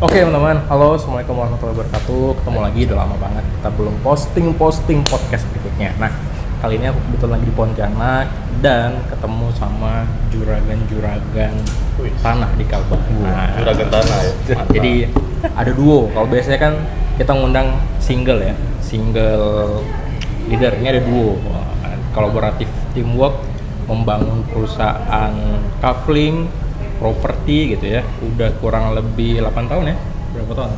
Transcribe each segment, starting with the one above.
Oke teman-teman, halo, assalamualaikum warahmatullahi wabarakatuh. Ketemu lagi, udah lama banget kita belum posting podcast berikutnya. Nah, kali ini aku kebetulan lagi di Pontianak dan ketemu sama juragan tanah di Kalbar. Nah, juragan tanah ya. Jadi ada duo. Kalau biasanya kan kita ngundang single ya, single leader. Ini ada duo, kolaboratif teamwork, membangun perusahaan kafling properti gitu ya, udah kurang lebih 8 tahun ya? Berapa tahun?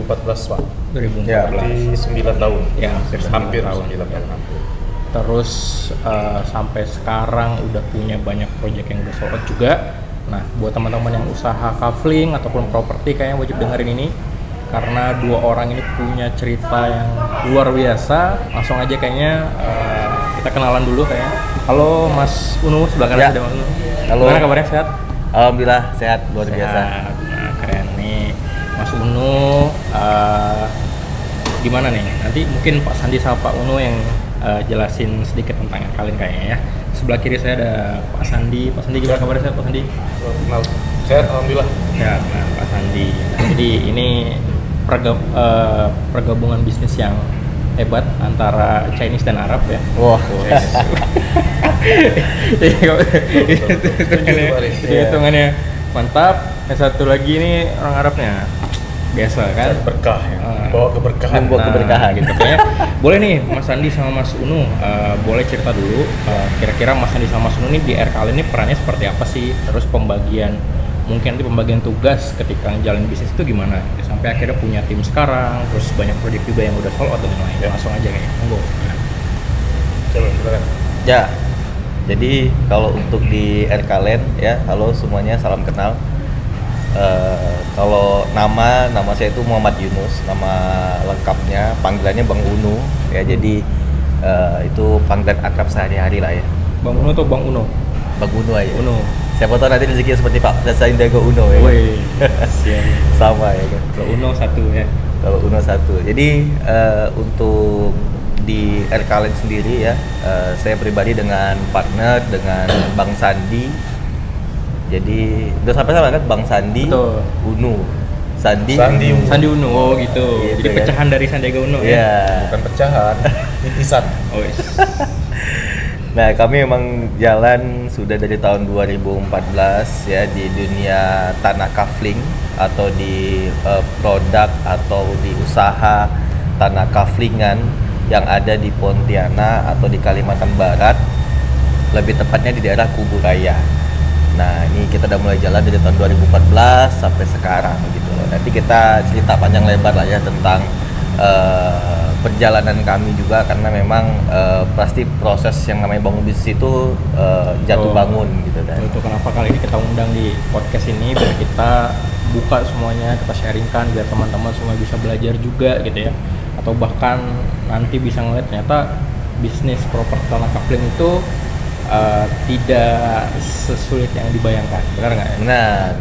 2014 Pak. 2014. Ya, berarti 9 tahun. Ya, hampir 9 tahun. Terus sampai sekarang udah punya banyak proyek yang udah sold out juga. Nah, buat teman-teman yang usaha kafling ataupun properti kayaknya wajib dengerin ini karena dua orang ini punya cerita yang luar biasa. Langsung aja kayaknya kita kenalan dulu kayaknya. Halo Mas Unu, sebelah kanan ada Mas Unu. Halo. Gimana kabarnya, sehat? Alhamdulillah sehat, luar biasa. Nah, keren nih Mas Unu. Gimana nih? Nanti mungkin Pak Sandi sama Pak Unu yang jelasin sedikit tentang kalian kayaknya ya. Sebelah kiri saya ada Pak Sandi. Pak Sandi gimana kabarnya, sehat Pak Sandi? Sehat, alhamdulillah. Ya, nah, Pak Sandi. Jadi ini pergabungan bisnis yang hebat antara Chinese dan Arab ya. Wah. Hitungannya mantap. Yang satu lagi ini orang Arabnya biasa kan, Berkah ya. Bawa keberkahan. Membawa keberkahan gitu kayaknya. Boleh nih Mas Sandi sama Mas Unu, boleh cerita dulu kira-kira Mas Sandi sama Mas Unu nih di RKL ini perannya seperti apa sih? Terus mungkin nanti pembagian tugas ketika jalan bisnis itu gimana? Sampai akhirnya punya tim sekarang, terus banyak proyek juga yang udah sold out dan lain-lain. Ya. Langsung aja kayaknya. Monggo. Coba silakan. Ya, jadi kalau untuk di RKLN ya, halo semuanya, salam kenal. Kalau nama saya itu Muhammad Yunus, nama lengkapnya panggilannya Bang Unu ya. Jadi itu panggilan akrab sehari-hari lah ya. Bang Uno atau Bang Uno? Bang Unu aja. Uno. Siapa tahu nanti rezekinya seperti Pak Sandiaga Uno ya. Woi. Siap. Sama ya kan. Kalau Uno satu ya. Kalau Uno satu. Jadi untuk di RKLN sendiri ya, saya pribadi dengan partner dengan Bang Sandi. Jadi udah sampai sama kan Bang Sandi, Betul. Unu, Sandi Uno, oh gitu. Gitu Jadi ya. pecahan dari Sandiaga Uno ya. Ya. Bukan pecahan, titisan. Oh, yes. Nah, kami memang jalan sudah dari tahun 2014 ya di dunia tanah kafling atau di produk atau di usaha tanah kaflingan yang ada di Pontianak atau di Kalimantan Barat, lebih tepatnya di daerah Kuburaya. Nah, ini kita udah mulai jalan dari tahun 2014 sampai sekarang gitu loh. Nanti kita cerita panjang lebar lah ya tentang perjalanan kami juga, karena memang pasti proses yang namanya bangun bisnis itu jatuh bangun gitu kan. Itu kenapa kali ini kita undang di podcast ini biar kita buka semuanya, kita sharingkan biar teman-teman semua bisa belajar juga gitu ya. Atau bahkan nanti bisa ngeliat ternyata bisnis properti tanah kafling itu tidak sesulit yang dibayangkan, benar nggak ya? Benar.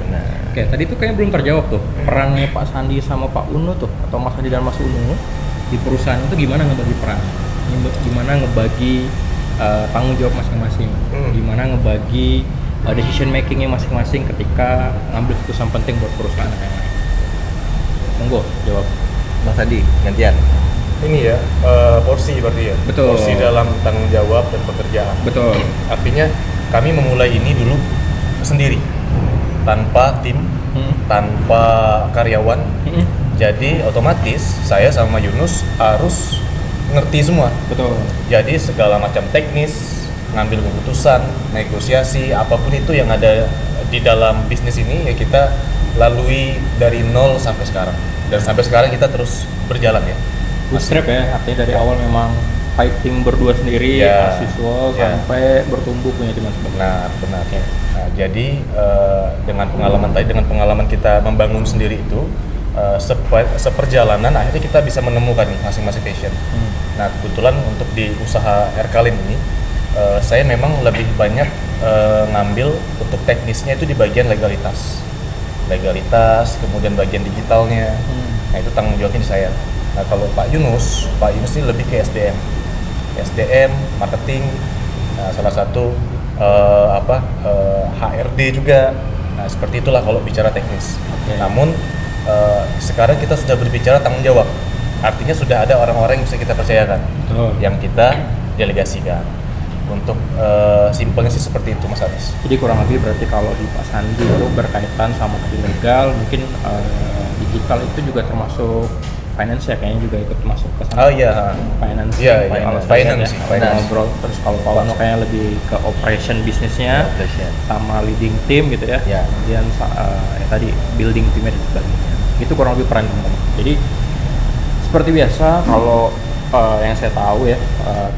Oke, tadi tuh kayaknya belum terjawab tuh perannya Pak Sandi sama Pak Unu tuh, atau Mas Sandi dan Mas Unu di perusahaan itu gimana ngebagi peran, gimana ngebagi tanggung jawab masing-masing, gimana ngebagi decision makingnya masing-masing ketika ngambil keputusan penting buat perusahaan yang lain. Monggo jawab. Bang Sandi, gantian. Ini ya, porsi berarti ya. Betul. Porsi dalam tanggung jawab dan pekerjaan. Betul. Artinya kami memulai ini dulu sendiri, tanpa tim, tanpa karyawan. Jadi otomatis saya sama Yunus harus ngerti semua. Betul. Jadi segala macam teknis, ngambil keputusan, negosiasi, apapun itu yang ada di dalam bisnis ini ya kita lalui dari nol sampai sekarang. Dan sampai sekarang kita terus berjalan ya. Bootstrap ya, artinya dari awal memang fighting berdua sendiri, Ya. as usual, sampai bertumbuh punya tim yang sebenarnya. Benar. Nah, jadi dengan pengalaman kita membangun sendiri itu, seperjalanan akhirnya kita bisa menemukan nih masing-masing passion. Nah, kebetulan untuk di usaha RKLN ini, saya memang lebih banyak ngambil untuk teknisnya itu di bagian legalitas, kemudian bagian digitalnya. Nah, itu tanggung jawabnya di saya. Nah, kalau Pak Yunus ini lebih ke SDM, marketing, salah satu HRD juga. Nah, seperti itulah kalau bicara teknis. Okay. Namun sekarang kita sudah berbicara tanggung jawab. Artinya sudah ada orang-orang yang bisa kita percayakan, yang kita delegasikan. Untuk simpelnya sih seperti itu, Mas Aris. Jadi kurang lebih berarti kalau di Pak Sandi itu berkaitan sama legal, mungkin digital itu juga termasuk finance ya, kayaknya juga ikut masuk ke sana. Oh iya, Finance. Iya, Finance. ya. Finance. Ngobrol. Terus kalau Pak Wano kayaknya lebih ke operation bisnisnya, sama leading team gitu ya. Ya. Kemudian ya tadi building teamnya dan sebagainya. Itu kurang lebih peran teman-teman. Jadi seperti biasa kalau yang saya tahu ya,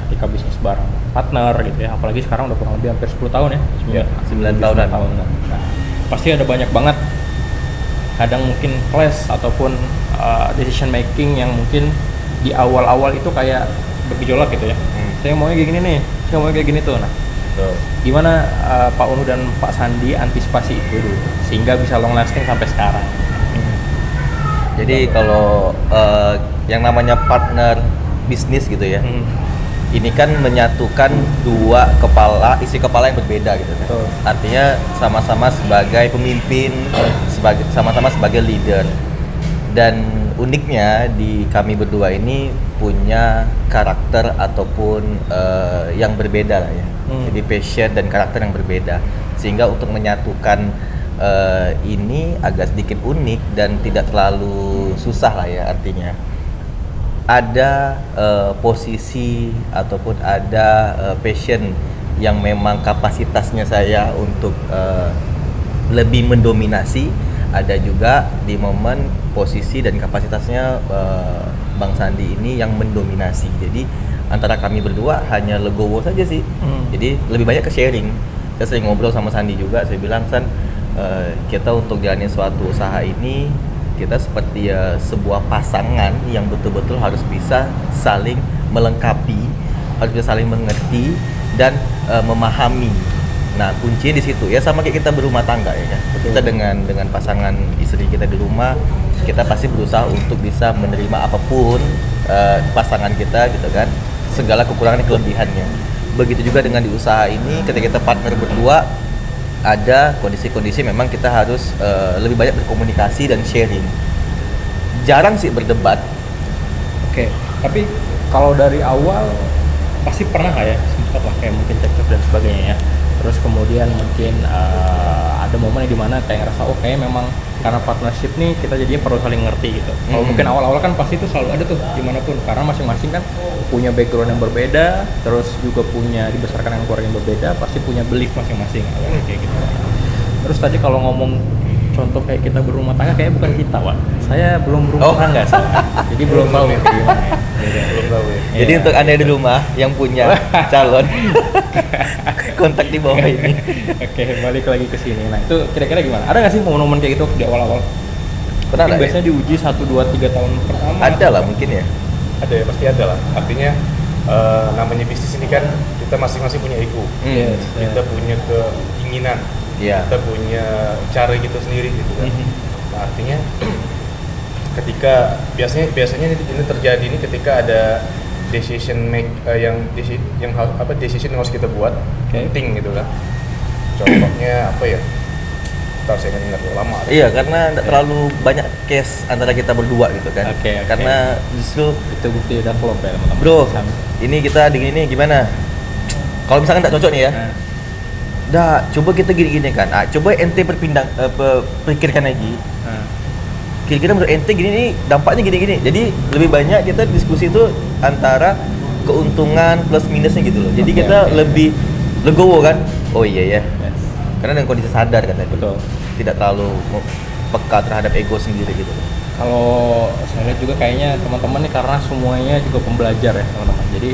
ketika bisnis bareng partner gitu ya, apalagi sekarang udah kurang lebih hampir 10 tahun ya, 9 tahunan. Nah, pasti ada banyak banget kadang mungkin clash ataupun decision making yang mungkin di awal-awal itu kayak bergejolak gitu ya. Saya maunya kayak gini nih, saya maunya kayak gini tuh. Nah, gimana Pak Unu dan Pak Sandi antisipasi itu dulu sehingga bisa long lasting sampai sekarang? Jadi kalau yang namanya partner bisnis gitu ya, ini kan menyatukan dua isi kepala yang berbeda gitu kan. Betul. Artinya sama-sama sebagai pemimpin, sama-sama sebagai leader. Dan uniknya di kami berdua ini punya karakter ataupun yang berbeda lah ya. Jadi passion dan karakter yang berbeda, sehingga untuk menyatukan ini agak sedikit unik dan tidak terlalu susah lah ya. Artinya ada posisi ataupun ada passion yang memang kapasitasnya saya untuk lebih mendominasi, ada juga di momen posisi dan kapasitasnya Bang Sandi ini yang mendominasi. Jadi antara kami berdua hanya legowo saja sih. Jadi lebih banyak ke sharing. Saya sering ngobrol sama Sandi juga, saya bilang, San, kita untuk jalanin suatu usaha ini, kita seperti sebuah pasangan yang betul-betul harus bisa saling melengkapi, harus bisa saling mengerti dan memahami. Nah, kuncinya di situ ya, sama kayak kita berumah tangga ya kan. Kita dengan pasangan istri kita di rumah, kita pasti berusaha untuk bisa menerima apapun pasangan kita gitu kan, segala kekurangan dan kelebihannya. Begitu juga dengan di usaha ini, ketika kita partner berdua, ada kondisi-kondisi memang kita harus lebih banyak berkomunikasi dan sharing. Jarang sih berdebat. Oke, tapi kalau dari awal pasti pernah nggak ya sempat lah kayak mungkin cekcok dan sebagainya ya. Terus kemudian mungkin ada momen di mana kayak ngerasa oh kayaknya memang karena partnership nih kita jadinya perlu saling ngerti gitu. Kalau mungkin awal-awal kan pasti itu selalu ada tuh dimanapun, karena masing-masing kan punya background yang berbeda, terus juga punya dibesarkan dengan keluarga yang berbeda, pasti punya belief masing-masing kayak gitu. Terus tadi kalau ngomong contoh kayak kita berumah tangga, kayak bukan kita, Wak. Saya belum berumah tangga soalnya. Jadi belum tahu gimana ya. Belum tahu ya. Jadi untuk Anda di rumah yang punya calon, kontak di bawah ini. Oke, balik lagi ke sini. Nah, itu kira-kira gimana? Ada nggak sih momen-momen kayak gitu di awal-awal? Pernah lah ya? Biasanya diuji 1, 2, 3 tahun pertama. Ada lah mungkin ya. Ada ya, pasti ada lah. Artinya namanya bisnis ini kan kita masing-masing punya ego. Yes, Kita punya keinginan. Iya. Kita punya cara kita sendiri gitu kan. Nah, artinya ketika biasanya ini terjadi ini ketika ada decision yang harus kita buat penting gitu kan. Contohnya apa ya? Ntar saya ingat lama. Iya, karena tidak terlalu banyak case antara kita berdua gitu kan. Oke. Karena justru Itu bukti udah klop ya teman-teman. bro, ini kita gini gimana? Kalau misalkan tidak cocok nih ya, dah coba kita gini kan. Coba ente pikirkan lagi. Kira-kira menurut ente gini nih dampaknya gini. Jadi lebih banyak kita diskusi itu antara keuntungan plus minusnya gitu loh. Jadi kita lebih legowo kan. Oh iya ya. Yes. Karena dengan kondisi sadar kan tadi. Betul. Tidak terlalu peka terhadap ego sendiri gitu. Kalau saya lihat juga kayaknya teman-teman nih karena semuanya juga pembelajar ya teman-teman. Jadi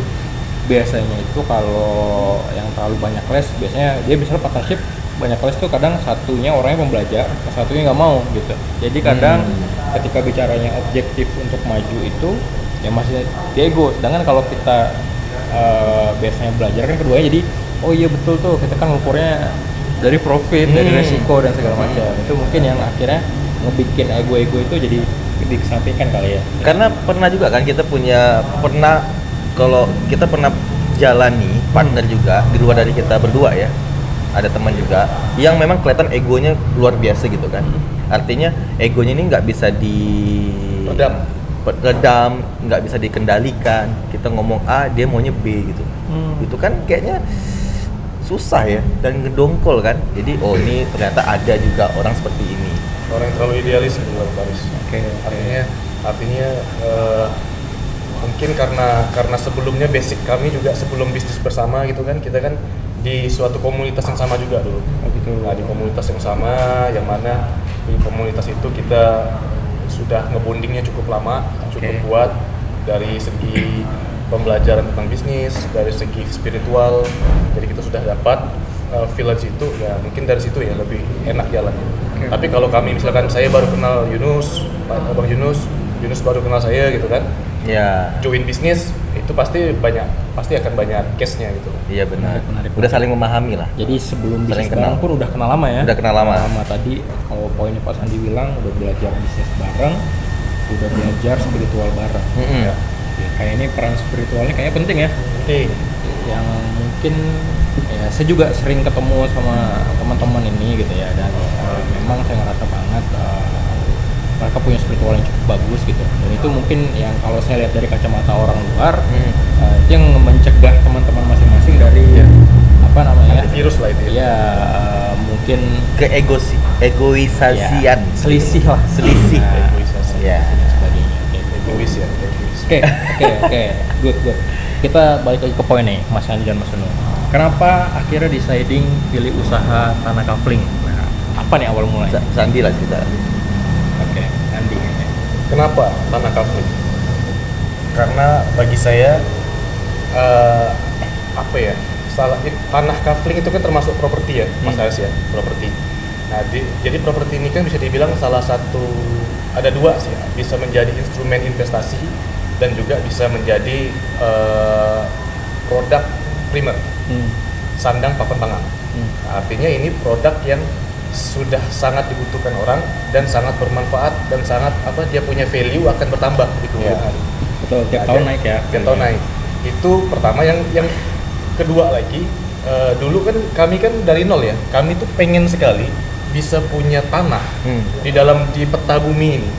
biasanya itu kalau yang terlalu banyak les, biasanya dia misalnya partnership banyak les tuh kadang satunya orangnya pembelajar, satunya nggak mau gitu. Jadi kadang ketika bicaranya objektif untuk maju itu ya masih dia ego. Sedangkan kalau kita biasanya belajar kan keduanya, jadi oh iya betul tuh, kita kan ngukurnya dari profit, dari resiko dan segala macam. Itu mungkin yang akhirnya ngebikin ego-ego itu jadi dikesampingkan kali ya. Karena pernah juga kan kita kalau kita pernah jalani partner juga di luar dari kita berdua ya, ada teman juga yang memang kelihatan egonya luar biasa gitu kan. Artinya egonya ini nggak bisa redam, nggak bisa dikendalikan. Kita ngomong A, dia maunya B gitu. Itu kan kayaknya susah ya dan ngedongkol kan. Jadi ini ternyata ada juga orang seperti ini. Orang yang terlalu idealis gitu Bang Faris. Oke. Artinya mungkin karena sebelumnya basic kami juga sebelum bisnis bersama gitu kan, kita kan di suatu komunitas yang sama juga dulu. Nah, di komunitas yang sama, yang mana di komunitas itu kita sudah ngebondingnya cukup lama, cukup kuat dari segi pembelajaran tentang bisnis, dari segi spiritual. Jadi kita sudah dapat village itu, ya mungkin dari situ ya lebih enak jalannya. Tapi kalau kami misalkan saya baru kenal Yunus, Abang Yunus baru kenal saya gitu kan, Ya. join bisnis itu pasti akan banyak case-nya gitu. Iya benar. Menarik. Udah saling memahami lah. Jadi sebelum Saling bisnis bareng kenal. pun udah kenal lama ya? Udah kenal lama. Tadi kalau poinnya Pak Sandi bilang udah belajar bisnis bareng, udah belajar spiritual bareng. Mm-mm. Ya. Oke, kayak ini peran spiritualnya kayaknya penting ya. Penting. Yang mungkin ya saya juga sering ketemu sama teman-teman ini gitu ya, dan memang saya ngerasa banget mereka punya spiritual yang cukup bagus gitu, dan itu mungkin yang kalau saya lihat dari kacamata orang luar itu yang mencegah teman-teman masing-masing dari apa namanya Antivirus lah itu ya. ya mungkin Egoisasian. ya, selisih lah, Selisih. Nah, Egoisasi. Ya. dan sebagainya. Egois ya, egois. Oke, good. Kita balik lagi ke poin nih, Mas Andi dan Mas Unu. Kenapa akhirnya deciding pilih usaha tanah kafling? Nah, apa nih awal mulanya? Sandi lah cerita. Oke, Andi. Kenapa tanah kafling? Karena bagi saya tanah kafling itu kan termasuk properti ya, Mas Haris ya, properti. Nah, jadi properti ini kan bisa dibilang salah satu, ada dua sih, bisa menjadi instrumen investasi dan juga bisa menjadi produk primer, sandang papan pangan. Nah, artinya ini produk yang sudah sangat dibutuhkan orang dan sangat bermanfaat dan sangat dia punya value akan bertambah di kemudian hari. Betul, tiap tahun naik ya. Tiap tahun naik. Itu pertama. Yang kedua lagi, dulu kan kami kan dari nol ya. Kami tuh pengen sekali bisa punya tanah di peta bumi ini.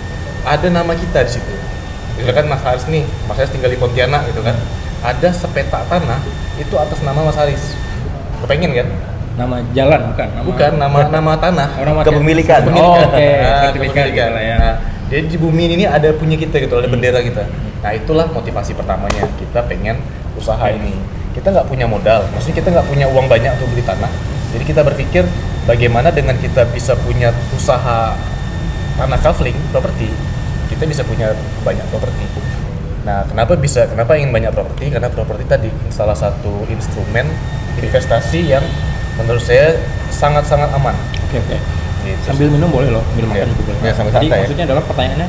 Ada nama kita di situ. Misalkan Mas Haris nih, Mas Haris tinggal di Pontianak gitu kan. Ada sepeta tanah itu atas nama Mas Haris. Kepengen kan? Nama jalan bukan? Nama tanah. Oh, nama Kepemilikan. Oh, oke. Nah, Sertifikat gitu lah ya. Nah, jadi di bumi ini ada punya kita gitu, ada bendera kita. Nah, itulah motivasi pertamanya kita pengen usaha ini. Kita nggak punya modal, maksudnya kita nggak punya uang banyak untuk beli tanah. Jadi kita berpikir bagaimana dengan kita bisa punya usaha tanah kafling properti, kita bisa punya banyak properti. Nah, kenapa ingin banyak properti? Karena properti tadi salah satu instrumen investasi yang menurut saya sangat-sangat aman. Oke. Gitu. Sambil minum boleh loh, sambil makan juga boleh. Ya, sambil Tadi santai ya. maksudnya adalah pertanyaannya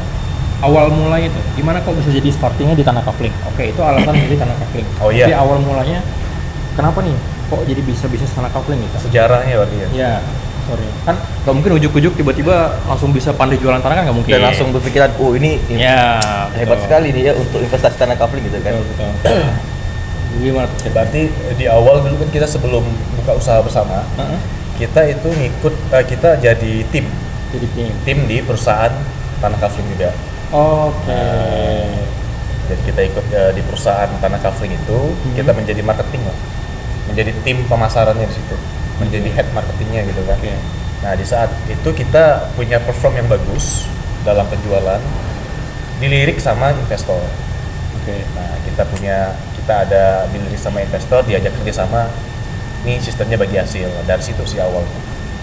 awal mulanya itu gimana kok bisa jadi startingnya di tanah kafling? Oke, itu alasan jadi tanah kafling. Oh, iya. Tapi awal mulanya kenapa nih kok jadi bisa bisnis tanah kafling gitu? Sejarahnya berarti ya. Ya, sorry. Kan nggak mungkin ujuk-ujuk tiba-tiba langsung bisa pandai jualan tanah kan nggak mungkin. Dan langsung berpikiran, ini Ya, hebat betul. sekali nih ya untuk investasi tanah kafling gitu kan. Betul. Gimana tuh? Berarti di awal dulu kan kita sebelum buka usaha bersama, kita itu kita jadi tim Jadi tim. di perusahaan tanah kafling juga. Oke. Jadi kita ikut di perusahaan tanah kafling itu, kita menjadi marketing lah, menjadi tim pemasarannya di situ, menjadi head marketingnya gitu kan. Oke. Nah, di saat itu kita punya perform yang bagus dalam penjualan, dilirik sama investor. Oke. Nah, kita ada dilirik sama investor, diajak kerjasama. Ini sistemnya bagi hasil. Dari situ sih awalnya.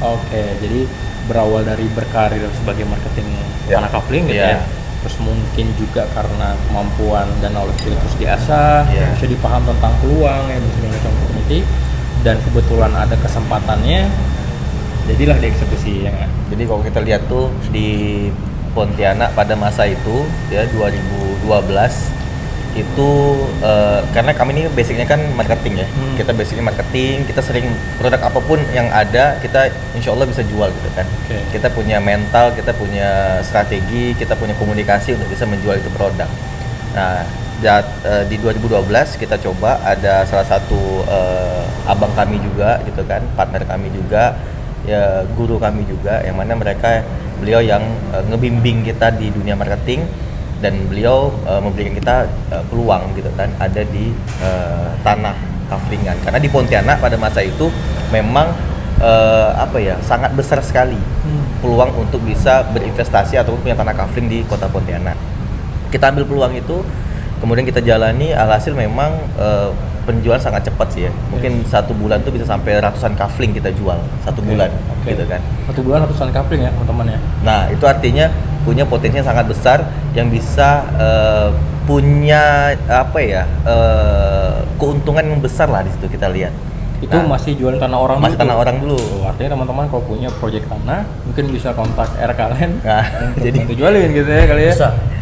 Oke, jadi berawal dari berkarir sebagai marketing Ya. tanah kafling gitu Ya. ya. Terus mungkin juga karena kemampuan dan knowledge itu terus diasah, Ya. bisa dipaham tentang peluang yang bisa dimiliki community, dan kebetulan ada kesempatannya, jadilah dieksekusi ya nggak? Jadi kalau kita lihat tuh di Pontianak pada masa itu ya 2012 itu karena kami ini basicnya kan marketing ya. Kita basicnya marketing, kita sering produk apapun yang ada kita insya Allah bisa jual gitu kan. Oke. Kita punya mental, kita punya strategi, kita punya komunikasi untuk bisa menjual itu produk. Nah, di 2012 kita coba ada salah satu abang kami juga gitu kan, partner kami juga ya guru kami juga, yang mana beliau yang ngebimbing kita di dunia marketing, dan beliau memberikan kita peluang gitu kan, ada di tanah Kaflingan. Karena di Pontianak pada masa itu memang sangat besar sekali peluang untuk bisa berinvestasi ataupun punya tanah kafling di kota Pontianak. Kita ambil peluang itu, kemudian kita jalani. Alhasil memang penjualan sangat cepat sih ya. Mungkin 1 bulan tuh bisa sampai ratusan kafling kita jual 1 bulan, gitu kan. 1 bulan ratusan kafling ya teman-teman ya. Nah itu artinya punya potensi yang sangat besar, yang bisa punya keuntungan yang besar lah di situ kita lihat. Itu masih jualan tanah orang masih dulu? Tanah orang dulu. Artinya teman-teman kalau punya proyek tanah mungkin bisa kontak RKLN. Nah, jadi jualin gitu ya kali ya.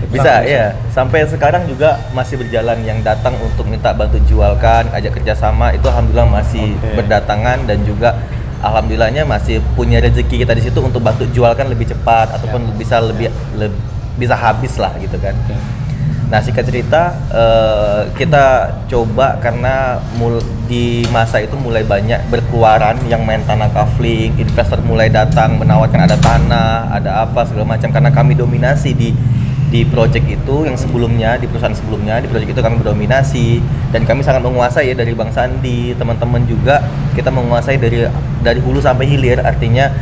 Bisa ya. Sampai sekarang juga masih berjalan, yang datang untuk minta bantu jualkan, ajak kerjasama itu alhamdulillah masih berdatangan, dan juga alhamdulillahnya masih punya rezeki kita di situ untuk bantu jualkan lebih cepat ataupun bisa habis lah gitu kan. Nah singkat cerita, kita coba karena di masa itu mulai banyak berkeluaran yang main tanah kafling, investor mulai datang menawarkan ada tanah, ada apa segala macam, karena kami dominasi di project itu yang sebelumnya, di perusahaan sebelumnya, di project itu kami berdominasi, dan kami sangat menguasai ya, dari Bang Sandi, teman-teman juga kita menguasai dari hulu sampai hilir, artinya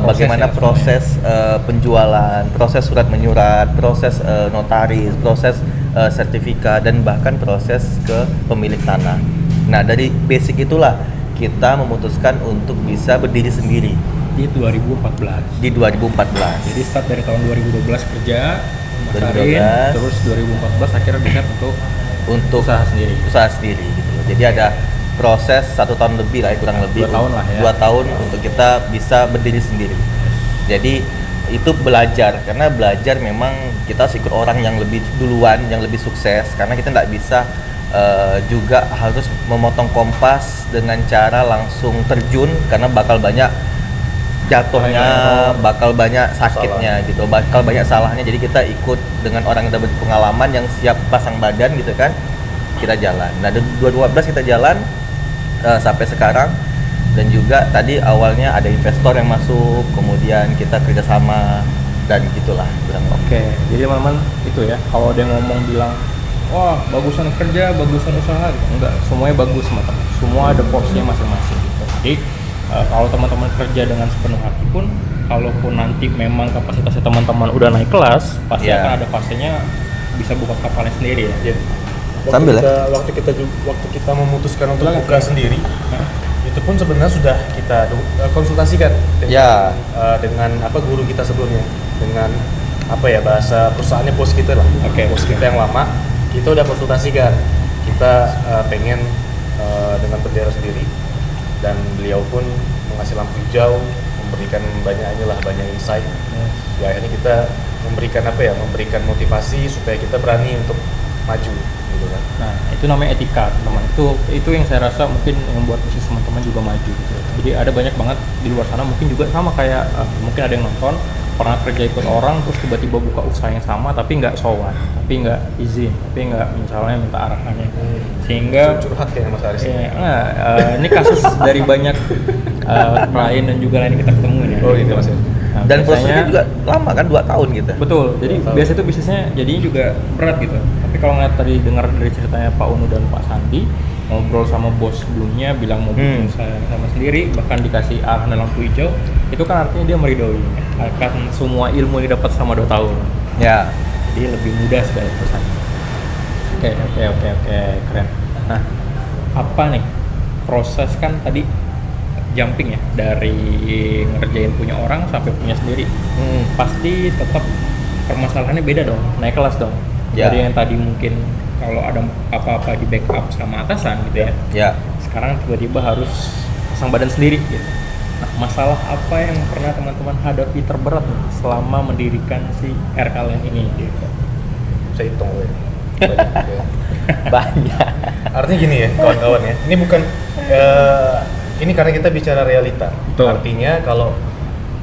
bagaimana proses penjualan, proses surat menyurat, proses notaris, proses sertifikat, dan bahkan proses ke pemilik tanah. Nah dari basic itulah kita memutuskan untuk bisa berdiri sendiri di 2014. Jadi start dari tahun 2012 kerja, 2012, terus 2014 akhirnya bisa untuk usaha sendiri gitu loh. Jadi ada proses 1 tahun lebih lah, kurang lebih 2 tahun lah ya. 2 tahun untuk kita bisa berdiri sendiri. Jadi itu belajar, karena belajar memang kita harus ikut orang yang lebih duluan, yang lebih sukses, karena kita nggak bisa juga harus memotong kompas dengan cara langsung terjun, karena bakal banyak jatuhnya, bakal banyak sakitnya gitu, bakal banyak salahnya. Jadi kita ikut dengan orang yang udah berpengalaman, yang siap pasang badan gitu kan, kita jalan. Nah 2012 kita jalan sampai sekarang, dan juga tadi awalnya ada investor yang masuk, kemudian kita kerjasama, dan gitulah. Jadi teman-teman itu ya, kalau ada yang ngomong bilang wah bagusan kerja, bagusan usaha gitu, enggak, semuanya bagus teman-teman, semua ada porsinya masing-masing gitu. Jadi kalau teman-teman kerja dengan sepenuh hati pun, kalaupun nanti memang kapasitasnya teman-teman udah naik kelas, pasti akan ada fasenya bisa buka kapalnya sendiri ya. Waktu kita memutuskan untuk buka sendiri, itu pun sebenarnya sudah kita konsultasikan dengan guru kita sebelumnya, dengan bahasa perusahaannya bos kita lah, bos kita yang lama, kita udah konsultasikan, kita pengen dengan bendera sendiri, dan beliau pun mengasih lampu hijau, memberikan banyak insight. Ya akhirnya kita memberikan motivasi supaya kita berani untuk maju gitu kan. Nah itu namanya etika teman, itu yang saya rasa mungkin membuat bisnis teman-teman juga maju gitu. Jadi ada banyak banget di luar sana mungkin juga sama kayak mungkin ada yang nonton pernah kerja ikut orang, terus tiba-tiba buka usaha yang sama tapi nggak sowan, tapi nggak izin, tapi nggak misalnya minta arahannya, sehingga curhat kayak Mas Aris. Ini kasus dari banyak klien dan juga lain yang kita ketemuin ya. Gitu Mas. Nah, dan prosesnya juga lama kan, 2 tahun gitu. Betul, jadi biasa itu bisnisnya jadinya juga berat gitu. Tapi kalau ngeliat tadi dengar dari ceritanya Pak Unu dan Pak Sandi, ngobrol sama bos sebelumnya bilang mau bikin saya sama sendiri, bahkan dikasih arahan dan lampu hijau, itu kan artinya dia meridoi akan semua ilmu yang didapat selama 2 tahun. Ya. Jadi lebih mudah segala urusannya. Oke, keren. Nah, apa nih proses kan tadi jumping ya dari ngerjain punya orang sampai punya sendiri. Pasti tetap permasalahannya beda dong, naik kelas dong. Dari yang tadi mungkin kalau ada apa-apa di backup sama atasan gitu ya. Sekarang tiba-tiba harus pasang badan sendiri gitu. Nah, masalah apa yang pernah teman-teman hadapi terberat nih selama mendirikan si RKLN ini gitu? Saya hitung gue. Banyak. Artinya gini ya, kawan-kawan ya. Ini bukan ini karena kita bicara realita. Betul. Artinya kalau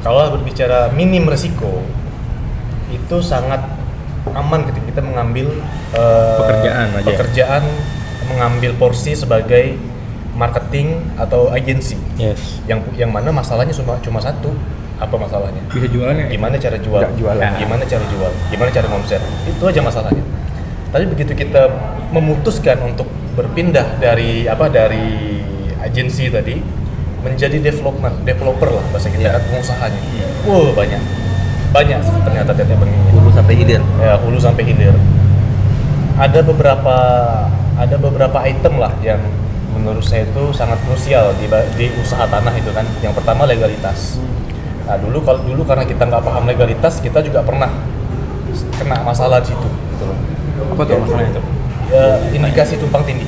berbicara minim resiko, itu sangat aman ketika kita mengambil pekerjaan, mengambil porsi sebagai marketing atau agensi. Yes. Yang mana masalahnya cuma satu. Apa masalahnya? Bisa jualannya. Gimana cara jual? Nggak jualan. Gimana cara jual? Gimana cara ngomset? Itu aja masalahnya. Tapi begitu kita memutuskan untuk berpindah dari agensi tadi menjadi developer lah bahasa kita, pengusahanya. Wow, banyak ternyata tiap begini. Hulu sampai hilir. Ya, hulu sampai hilir. Ada beberapa item lah yang menurut saya itu sangat krusial di usaha tanah itu kan. Yang pertama legalitas. Nah dulu karena kita nggak paham legalitas, kita juga pernah kena masalah di situ. Gitu loh. Apa tuh masalahnya itu? Indikasi tumpang tindih.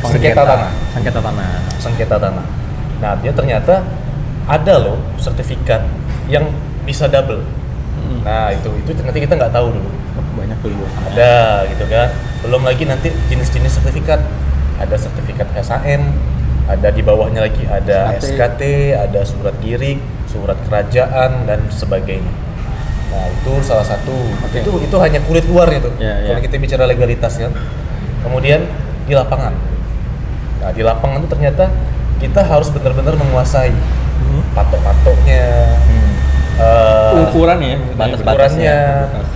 Sengketa tanah. Sengketa tanah. Nah dia ternyata ada loh sertifikat yang bisa double. Nah itu ternyata kita nggak tahu dulu. Banyak tuh juga. Ada gitu kan. Belum lagi nanti jenis-jenis sertifikat. Ada sertifikat SHM, ada di bawahnya lagi ada SKT, ada surat girig, surat kerajaan dan sebagainya. Nah itu salah satu. Itu hanya kulit luarnya tuh. Kalau kita bicara legalitas kan. Kemudian di lapangan. Nah di lapangan itu ternyata kita harus benar-benar menguasai patok-patoknya, ukurannya, batas-batasnya,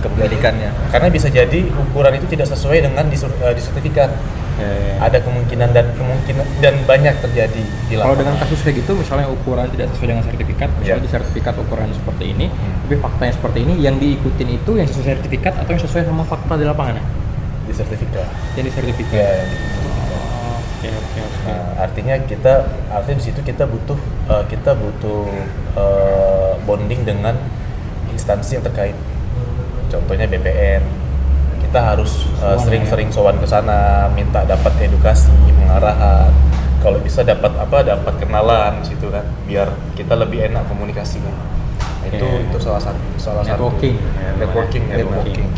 kepemilikannya. Karena bisa jadi ukuran itu tidak sesuai dengan di sertifikat. Ada kemungkinan dan banyak terjadi di lapangan. Kalau dengan kasus kayak gitu, misalnya ukuran tidak sesuai dengan sertifikat, misalnya di sertifikat ukuran seperti ini, tapi faktanya seperti ini, yang diikutin itu yang sesuai sertifikat atau yang sesuai sama fakta di lapangan ya? Di sertifikat. Yang di sertifikat. Ya, yang di sertifikat. Oke. Nah, artinya di situ kita butuh bonding dengan instansi yang terkait. Contohnya BPN. Kita harus sering-sering sowan ke sana, minta dapat edukasi, pengarahan. Kalau bisa dapat kenalan di situ kan, biar kita lebih enak komunikasinya. Itu salah satu networking. Networking.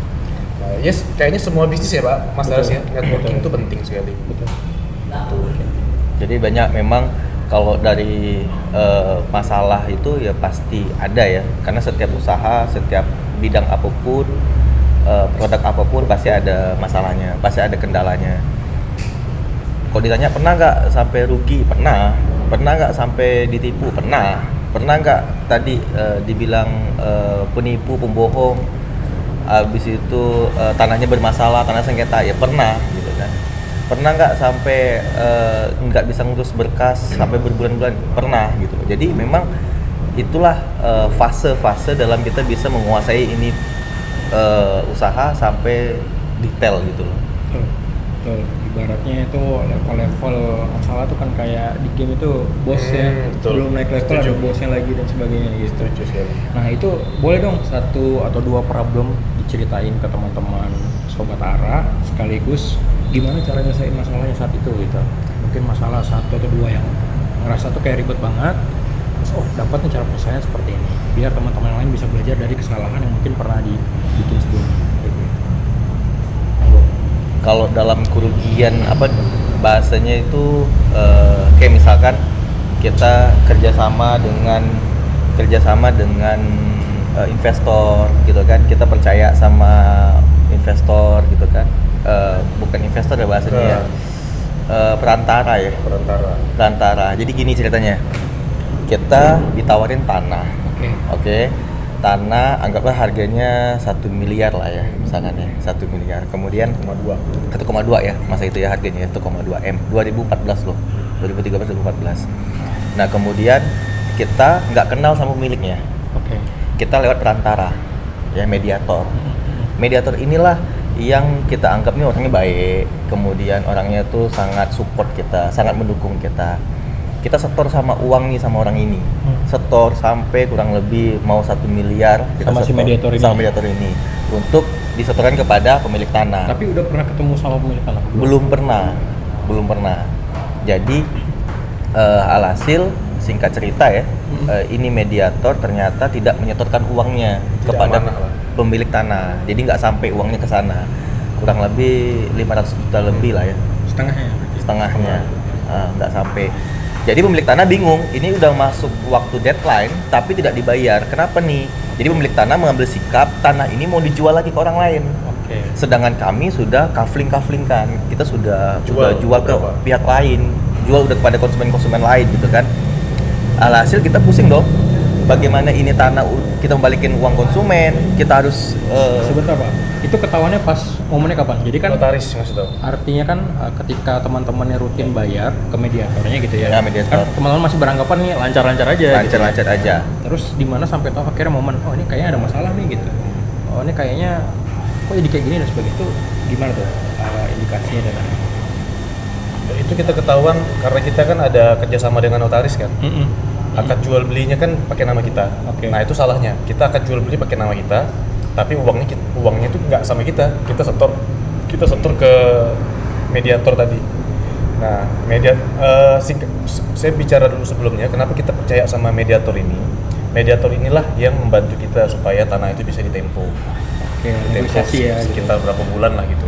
Nah, yes, kayaknya semua bisnis ya Pak, Mas Daras ya, networking itu penting sekali. Betul. Jadi banyak memang kalau dari masalah itu ya pasti ada ya, karena setiap usaha, setiap bidang apapun, produk apapun pasti ada masalahnya, pasti ada kendalanya. Kalau ditanya pernah nggak sampai rugi? Pernah nggak sampai ditipu? Pernah nggak tadi dibilang penipu, pembohong, habis itu tanahnya bermasalah, tanah sengketa? Ya pernah gitu kan. Pernah nggak sampai nggak bisa ngurus berkas sampai berbulan-bulan? Pernah gitu. Jadi memang itulah fase-fase dalam kita bisa menguasai ini usaha sampai detail gitu loh. Betul. Ibaratnya itu level-level masalah tuh kan kayak di game itu bosnya belum naik level ada bosnya lagi dan sebagainya gitu. Nah itu boleh dong satu atau dua problem diceritain ke teman-teman Sobat Ara sekaligus gimana cara nyelesain masalahnya saat itu gitu. Mungkin masalah satu atau dua yang ngerasa tuh kayak ribet banget. Terus dapatnya cara penyelesaiannya seperti ini. Biar teman-teman yang lain bisa belajar dari kesalahan yang mungkin pernah dibikin sebelumnya. Kalau dalam kerugian bahasanya itu kayak misalkan kita kerjasama dengan investor gitu kan, kita percaya sama investor gitu kan, bukan investor ya bahasanya ya, perantara. Jadi gini ceritanya, kita ditawarin tanah, oke. Tanah anggaplah harganya 1 miliar lah ya misalkan ya, 1 miliar, kemudian 1,2 ya masa itu ya harganya 1,2 M 2014 loh, 2013-2014. Nah kemudian kita nggak kenal sama pemiliknya, kita lewat perantara ya, mediator inilah yang kita anggap nih orangnya baik, kemudian orangnya tuh sangat support kita, sangat mendukung kita setor sama uang nih sama orang ini, setor sampai kurang lebih mau 1 miliar kita sama setor sama mediator ini untuk disetorkan kepada pemilik tanah. Tapi udah pernah ketemu sama pemilik tanah? Belum pernah. Jadi alhasil singkat cerita ya, ini mediator ternyata tidak menyetorkan uangnya kepada pemilik tanah. Jadi nggak sampai uangnya ke sana. Kurang lebih 500 juta lebih lah ya. Setengahnya. Nggak sampai. Jadi pemilik tanah bingung, ini udah masuk waktu deadline tapi tidak dibayar. Kenapa nih? Jadi pemilik tanah mengambil sikap tanah ini mau dijual lagi ke orang lain. Sedangkan kami sudah kafling-kaflingkan, kita sudah jual ke pihak lain jual udah kepada konsumen-konsumen lain gitu kan. Alhasil kita pusing dong. Bagaimana ini tanah kita membalikin uang konsumen, kita harus Sebentar Pak, itu ketahuannya pas momennya kapan? Jadi kan Notaris ngasih tahu. artinya kan ketika teman-temannya rutin bayar ke mediatornya gitu ya, Ya, mediator. kan teman-teman masih beranggapan nih lancar-lancar aja lancar-lancar gitu. aja. Terus di mana sampai tahu akhirnya momen, oh ini kayaknya ada masalah nih gitu, oh ini kayaknya kok jadi kayak gini dan sebagainya, itu gimana tuh indikasinya dan Itu kita ketahuan karena kita kan ada kerjasama dengan notaris kan. Akad jual belinya kan pakai nama kita. Oke. Nah itu salahnya. Kita akad jual beli pakai nama kita, tapi uangnya itu nggak sama kita. Kita setor ke mediator tadi. Nah saya bicara dulu sebelumnya. Kenapa kita percaya sama mediator ini? Mediator inilah yang membantu kita supaya tanah itu bisa ditempo. Oke, Tempo negosiasi ya gitu. sekitar berapa bulan lah gitu.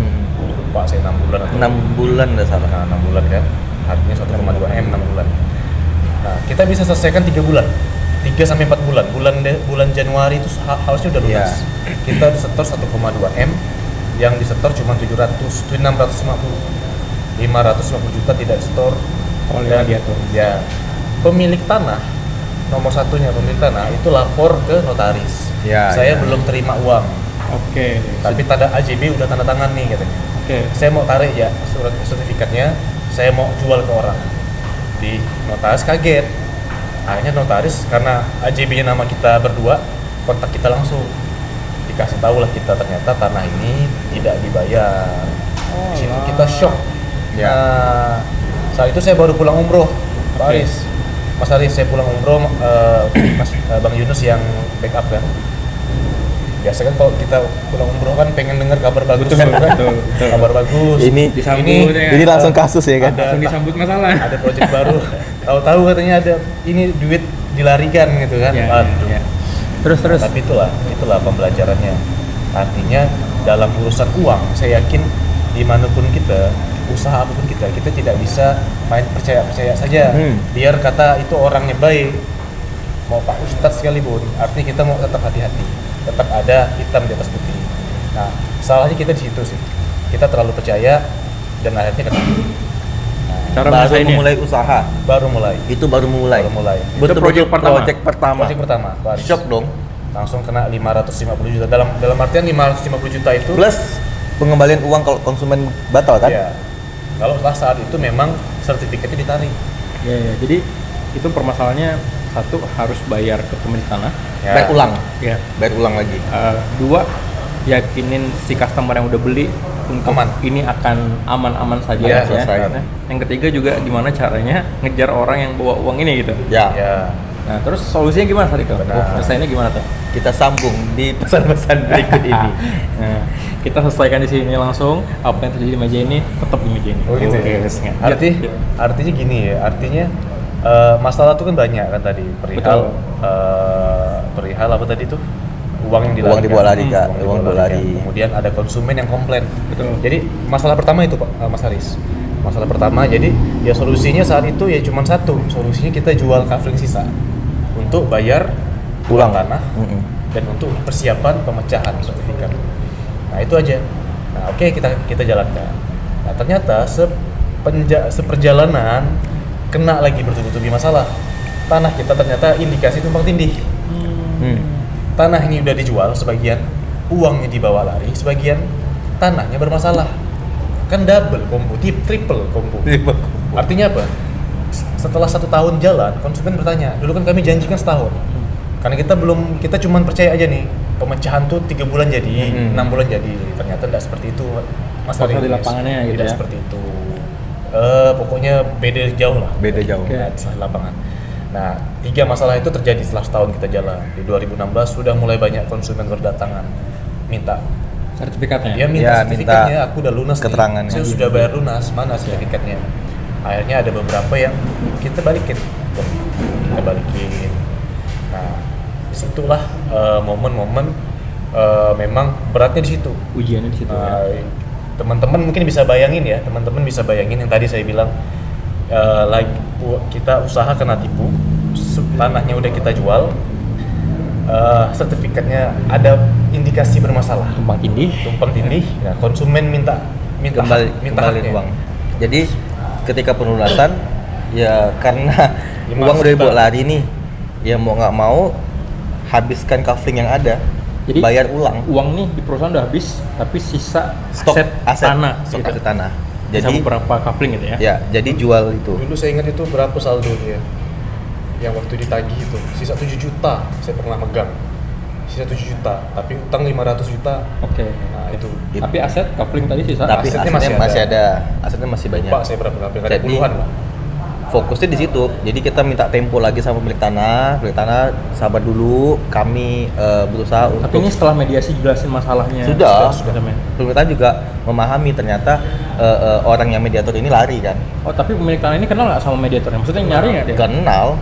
Lupa saya 6 bulan atau 6 bulan nggak salah. Nah, 6 bulan kan, artinya 1,2 M 6 bulan. Nah, kita bisa selesaikan 3 bulan, 3 sampai 4 bulan. Bulan Januari itu harusnya udah lunas. Kita disetor 1,2 M, yang disetor cuma 650. 550 juta tidak disetor Oleh dan mediator. ya pemilik tanah nomor satunya pemilik tanah itu lapor ke notaris. Ya, Saya ya. belum terima uang, Oke, tapi tanda AJB udah tanda tangan nih katanya. oke. Saya mau tarik ya surat sertifikatnya, saya mau jual ke orang. Di notaris kaget. Akhirnya notaris karena AJB-nya nama kita berdua, kontak kita langsung. Dikasih tahu lah kita ternyata tanah ini tidak dibayar. Di situ kita shock. Ya. Nah, saat itu saya baru pulang umroh, Pak Aris. Mas Aris, saya pulang umroh, Bang Yunus yang backup kan. Biasa kan kalau kita pulang umroh kan pengen dengar kabar bagus, Betul, kan? betul. Kabar bagus. Disambut ya. Ini langsung kasus ya kan. Langsung disambut masalah. Ada proyek baru. Tahu-tahu katanya ada ini duit dilarikan gitu kan. Ya, Waduh. ya. Terus. Tapi itulah pembelajarannya. Artinya dalam urusan uang, saya yakin dimanapun kita, usaha apapun kita tidak bisa main percaya saja. Biar kata itu orangnya baik, mau Pak Ustadz sekalipun, artinya kita mau tetap hati-hati, tetap ada hitam di atas putih. Nah, salahnya kita di situ sih. Kita terlalu percaya dan akhirnya kena. Cara Baru mengusahainnya? memulai usaha. Baru mulai. Itu baru memulai. Itu project pertama? Project pertama. Project pertama, Pak Aris. Shock dong. Langsung kena 550 juta. Dalam artian 550 juta itu Plus pengembalian uang kalau konsumen batal kan? ya. Kalau saat itu memang sertifikatnya ditarik. Ya, jadi itu permasalahannya, satu harus bayar ke pemilik tanah. Ya. Bayar ulang. Ya. Bayar ulang lagi. Dua, yakinin si customer yang udah beli untuk Aman. ini akan aman-aman saja Ya, ya. selesai. Nah, yang ketiga juga gimana caranya ngejar orang yang bawa uang ini gitu. Ya. Ya. Nah, terus solusinya gimana tadi tuh? Benar. Selesainya gimana tuh? Kita sambung di pesan-pesan berikut ini. Nah, kita selesaikan di sini langsung. Apa yang terjadi di meja ini tetap di meja ini. Oh gitu Oke, ya. ya. Artinya gini ya. Artinya masalah tuh kan banyak kan tadi. Betul. Perihal apa tadi tuh? Uang yang dilarikan. Uang dibawa lari, Kak. Uang Uang dibawa dibawa lari. lari. Kemudian ada konsumen yang komplain. Betul. Jadi masalah pertama itu Pak Mas Haris. Masalah pertama jadi ya solusinya saat itu ya cuma satu. Solusinya kita jual kafling sisa untuk bayar uang tanah dan untuk persiapan pemecahan sertifikat. Nah itu aja. Nah oke, kita jalankan. Nah ternyata seperjalanan kena lagi bertubi-tubi masalah. Tanah kita ternyata indikasi tumpang tindih. Tanah ini udah dijual sebagian, uangnya dibawa lari sebagian, tanahnya bermasalah. Kan double combo, triple combo. Artinya apa? Setelah 1 tahun jalan, konsumen bertanya, dulu kan kami janjikan setahun. Karena kita cuma percaya aja nih, pemecahan tuh 3 bulan jadi, 6 bulan jadi. Ternyata tidak seperti itu, Mas Fakta Haris. di lapangannya gitu Tidak ya? seperti itu. Pokoknya beda jauh lah. Beda jauh. Oke. Di lapangan. Nah, 3 masalah itu terjadi setelah setahun kita jalan. Di 2016 sudah mulai banyak konsumen berdatangan minta. Sertifikatnya. Dia minta Ya, sertifikatnya, aku udah lunas keterangannya. nih. Saya sudah bayar lunas, mana sertifikatnya? Akhirnya ada beberapa yang kita balikin. Nah, disitulah momen-momen memang beratnya di situ. Ujiannya di situ ya. Teman-teman mungkin bisa bayangin ya, yang tadi saya bilang kita usaha kena tipu, tanahnya udah kita jual, sertifikatnya ada indikasi bermasalah, Tumpang tindih. nah, konsumen minta Kembali haknya. uang. Jadi ketika pelunasan Ya karena 500 uang udah juta. dibawa lari nih, ya mau nggak mau habiskan kafling yang ada, Jadi bayar ulang. uang nih di perusahaan udah habis, tapi sisa Stok aset tanah, stok gitu. aset tanah. Jadi Jadi beberapa coupling gitu ya. ya, jadi jual itu. Dulu saya ingat itu berapa saldo dia yang waktu ditagih itu, sisa 7 juta saya pernah megang, sisa 7 juta tapi utang 500 juta. Oke. Nah itu Tapi aset coupling tadi sisa. Tapi asetnya asetnya masih masih ada, asetnya masih banyak. lupa saya berapa, ada Jadi, puluhan lah. Fokusnya di situ. Jadi kita minta tempo lagi sama pemilik tanah sabar dulu. Kami berusaha Tapi untuk ini setelah mediasi jelasin masalahnya. Sudah. Men. pemilik tanah juga memahami ternyata orang yang mediator ini lari kan. Oh, tapi pemilik tanah ini kenal nggak sama mediatornya? Maksudnya nyari nggak dia? Kenal.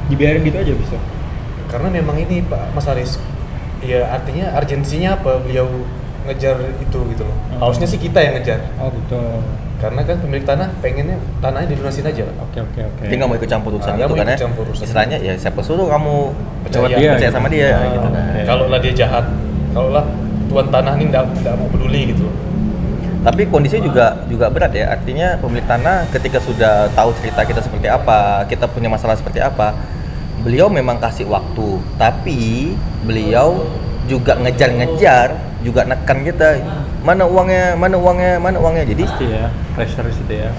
Dibiarin gitu aja bisa. Karena memang ini Pak Mas Haris, ya artinya urgensinya apa beliau ngejar itu gitu loh. Harusnya sih kita yang ngejar. Oh gitu. Karena kan pemilik tanah pengennya tanahnya dilunasin aja. Oke. Dia nggak mau ikut campur urusan Nggak itu mau kan ikut ya. campur urusan. Istilahnya ya siapa suruh kamu Percaya dia, percaya gitu. sama dia Oh, gitu kan. oke. Kalau lah dia jahat, kalau lah tuan tanah ini nggak mau peduli gitu. Tapi kondisinya juga berat ya. Artinya pemilik tanah ketika sudah tahu cerita kita seperti apa, kita punya masalah seperti apa, beliau memang kasih waktu, tapi beliau juga ngejar-ngejar, juga nekan kita, mana uangnya. Jadi Pasti ya, pressure di situ ya.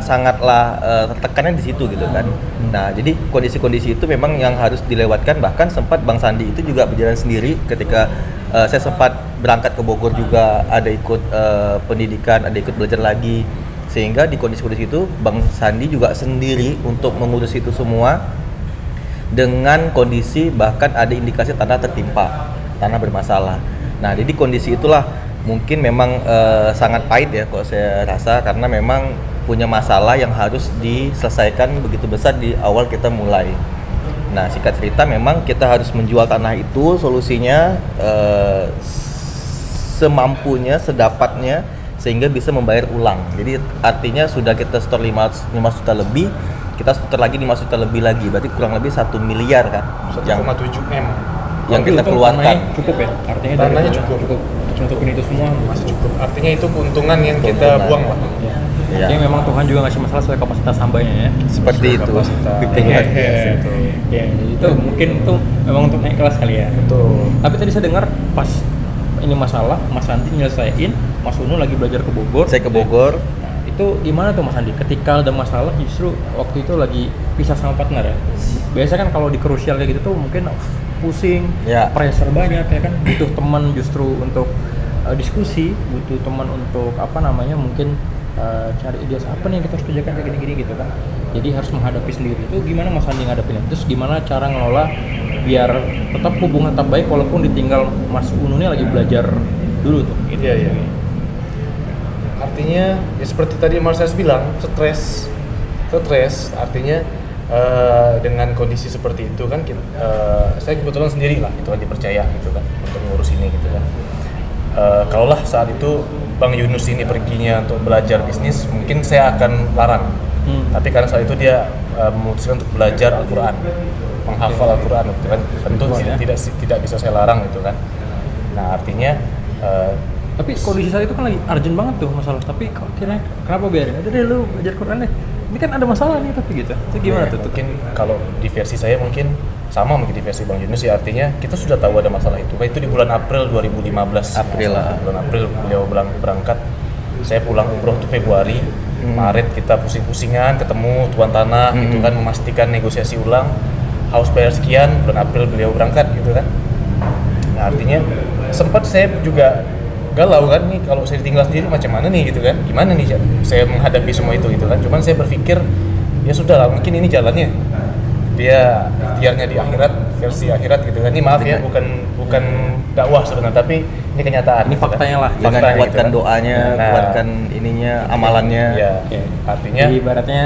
sangatlah tertekannya di situ gitu kan. Nah, jadi kondisi-kondisi itu memang yang harus dilewatkan. Bahkan sempat Bang Sandi itu juga berjalan sendiri ketika saya sempat berangkat ke Bogor juga, ada ikut pendidikan, ada ikut belajar lagi. Sehingga di kondisi-kondisi itu Bang Sandi juga sendiri untuk mengurus itu semua, dengan kondisi bahkan ada indikasi tanah tertimpa, tanah bermasalah. Nah, jadi kondisi itulah mungkin memang sangat pahit ya kalau saya rasa, karena memang punya masalah yang harus diselesaikan begitu besar di awal kita mulai. Nah, singkat cerita memang kita harus menjual tanah itu, solusinya semampunya, sedapatnya, sehingga bisa membayar ulang. Jadi artinya sudah kita store 5 juta lebih, kita setor lagi 5 juta lebih lagi, berarti kurang lebih 1 miliar kan 1,7 M yang Tapi kita itu keluarkan. tanahnya cukup ya? Artinya dari Tanahnya sana cukup. untuk nutupin itu semua. masih cukup. Artinya itu keuntungan yang kita Keuntungan. buang lah. Ya. Iya. Artinya memang Tuhan juga ngasih masalah sesuai kapasitas hambanya ya. Seperti itu. Kapasitas. Luar biasa Iya, itu. ya, itu mungkin itu memang untuk naik kelas kali ya. Betul. Tapi tadi saya dengar pas ini masalah, Mas Andi nyelesain, Mas Unu lagi belajar ke Bogor. Saya ke Bogor. Nah, itu gimana tuh Mas Andi? Ketika ada masalah justru waktu itu lagi pisah sama partner ya. Biasanya kan kalau di krusial kayak gitu tuh mungkin pusing, Ya. pressure banyak ya kan, butuh teman justru untuk diskusi, butuh teman untuk apa namanya mungkin cari ide apa nih yang kita harus kerjakan kayak gini-gini gitu kan. Jadi harus menghadapi sendiri. Itu gimana Mas Andi ngadepinnya? Terus gimana cara ngelola biar tetap hubungan tetap baik walaupun ditinggal Mas Unu nih lagi belajar dulu tuh gitu. Iya. Artinya ya seperti tadi Mas Haris bilang, stres artinya dengan kondisi seperti itu kan saya kebetulan sendiri lah itu kan dipercaya gitu kan untuk ngurus ini gitu kan. Kalaulah saat itu Bang Yunus ini perginya untuk belajar bisnis, mungkin saya akan larang. Tapi karena saat itu dia memutuskan untuk belajar Al-Quran, menghafal Al-Quran gitu kan, tentu tidak bisa saya larang gitu kan. Nah artinya Tapi kondisi saat itu kan lagi urgent banget tuh masalah. Tapi kok kira kenapa biarin? Udah deh lu belajar Quran deh. Ini kan ada masalah nih tapi gitu. Itu gimana tuh? mungkin kalau di versi saya mungkin sama mungkin di versi Bang Yunus ya, artinya kita sudah tahu ada masalah itu. Itu di bulan April 2015. April lah. Bulan April beliau berangkat. Saya pulang umroh itu Februari. Maret kita pusing-pusingan ketemu tuan tanah gitu kan, memastikan negosiasi ulang. Harus bayar sekian, bulan April beliau berangkat gitu kan. Nah, artinya sempat saya juga galau kan nih, kalau saya ditinggal sendiri macam mana nih gitu kan, gimana nih saya menghadapi semua itu gitu kan. Cuman saya berpikir ya sudah lah, mungkin ini jalannya, dia ikhtiarnya di akhirat, versi akhirat gitu kan. Ini maaf ya, bukan dakwah sebenarnya, tapi ini kenyataan. Ini gitu kan. faktanya lah. Dengan Faktanya kuatkan gitu kan. doanya, Nah, kuatkan ininya, amalannya. ya, Oke. artinya Jadi ibaratnya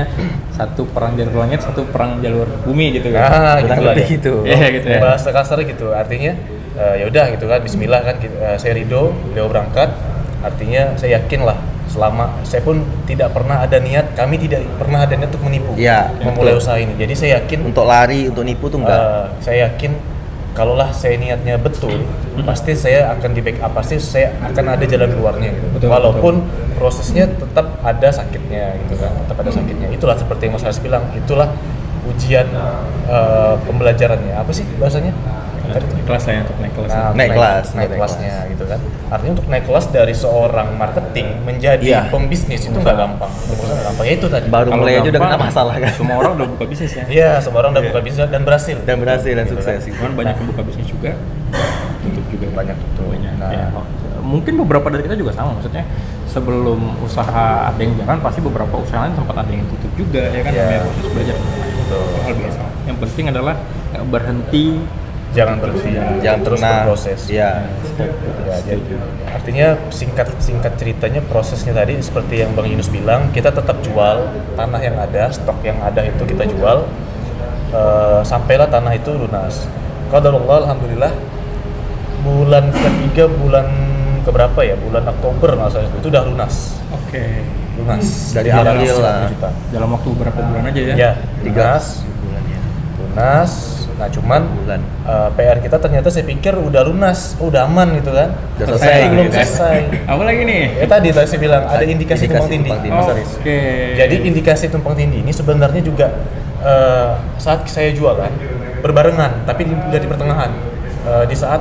satu perang jalur langit, satu perang jalur bumi gitu kan. gitu Kurang lah lebih ya. gitu. Iya gitu ya. Bahasa kasar gitu, artinya ya udah gitu kan, Bismillah kan, saya ridho, beliau berangkat. Artinya saya yakin lah, selama saya pun tidak pernah ada niat, kami tidak pernah ada niat untuk menipu, Iya, memulai betul. usaha ini. Jadi saya yakin, Untuk lari, untuk nipu tuh enggak. saya yakin kalaulah saya niatnya betul, pasti saya akan di backup, pasti saya akan ada jalan keluarnya gitu. Betul, Walaupun prosesnya tetap ada sakitnya gitu kan, tetap ada sakitnya. Itulah seperti yang Mas Haris bilang, itulah ujian pembelajarannya. Apa sih bahasanya? Naik kelas ya, untuk naik kelas. Nah, Naik naik kelasnya gitu kan. Artinya untuk naik kelas dari seorang marketing menjadi Iya. pembisnis itu nggak gampang. Itu nggak gampang. Ya itu tadi. Baru Kalau mulai aja udah gampang, kena masalah kan. Semua orang udah buka bisnis ya. Iya, semua orang udah buka bisnis dan berhasil. Dan berhasil dan Gitu sukses. kan. Cuman banyak yang buka bisnis juga, tutup juga. Banyak tutup. Banyak. Nah. Ya. Mungkin beberapa dari kita juga sama, maksudnya sebelum usaha ada yang jalan pasti beberapa usaha lain sempat ada yang tutup juga ya kan, Iya. namanya proses belajar. Betul. Itu hal biasa. Yang penting adalah nggak berhenti. Jangan berhenti, Jangan terus pernah berproses. Iya. Ya, jadi, artinya singkat ceritanya prosesnya tadi seperti yang Bang Yunus bilang, kita tetap jual tanah yang ada, stok yang ada itu kita jual sampailah tanah itu lunas. Qadarullah, alhamdulillah bulan ketiga, bulan keberapa ya, bulan Oktober masalah itu udah lunas, Oke. lunas Dari Awal April 90 lah. juta. Dalam waktu beberapa bulan aja ya. Ya, 3 lunas, bulan ya. lunas. Nah cuman Bulan. PR kita ternyata saya pikir udah lunas, udah aman gitu kan. Udah Ternyata selesai belum gitu kan. selesai. Apa lagi nih? Ya tadi saya bilang ada indikasi tumpang tindih, tumpang tindih. Mas Aris. Oke. Jadi indikasi tumpang tindih ini sebenarnya juga saat saya jualan berbarengan, tapi di pertengahan, di saat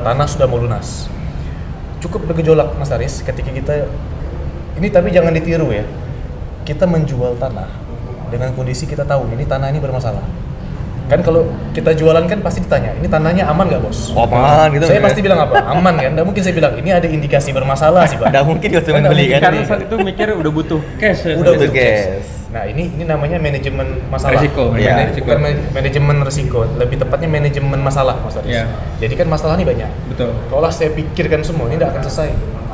tanah sudah mau lunas. Cukup bergejolak Mas Aris ketika kita ini, tapi jangan ditiru ya. Kita menjual tanah dengan kondisi kita tahu ini tanah ini bermasalah. Kan kalau kita jualan kan pasti ditanya, ini tanahnya aman nggak bos? Oh, aman gitu. Saya kan? pasti bilang apa? Aman kan? Nggak mungkin saya bilang ini ada indikasi bermasalah sih pak. Nggak mungkin konsumen Nggak beli mungkin, kan. Karena saat itu mikir udah butuh cash ya. Udah Butuh butuh cash. cash. Nah ini namanya manajemen masalah. Risiko, Iya. Bukan manajemen risiko, lebih tepatnya manajemen masalah Mas Aris. Iya. Jadi kan masalah ini banyak. Betul. Kalau saya pikirkan semua ini tidak akan selesai.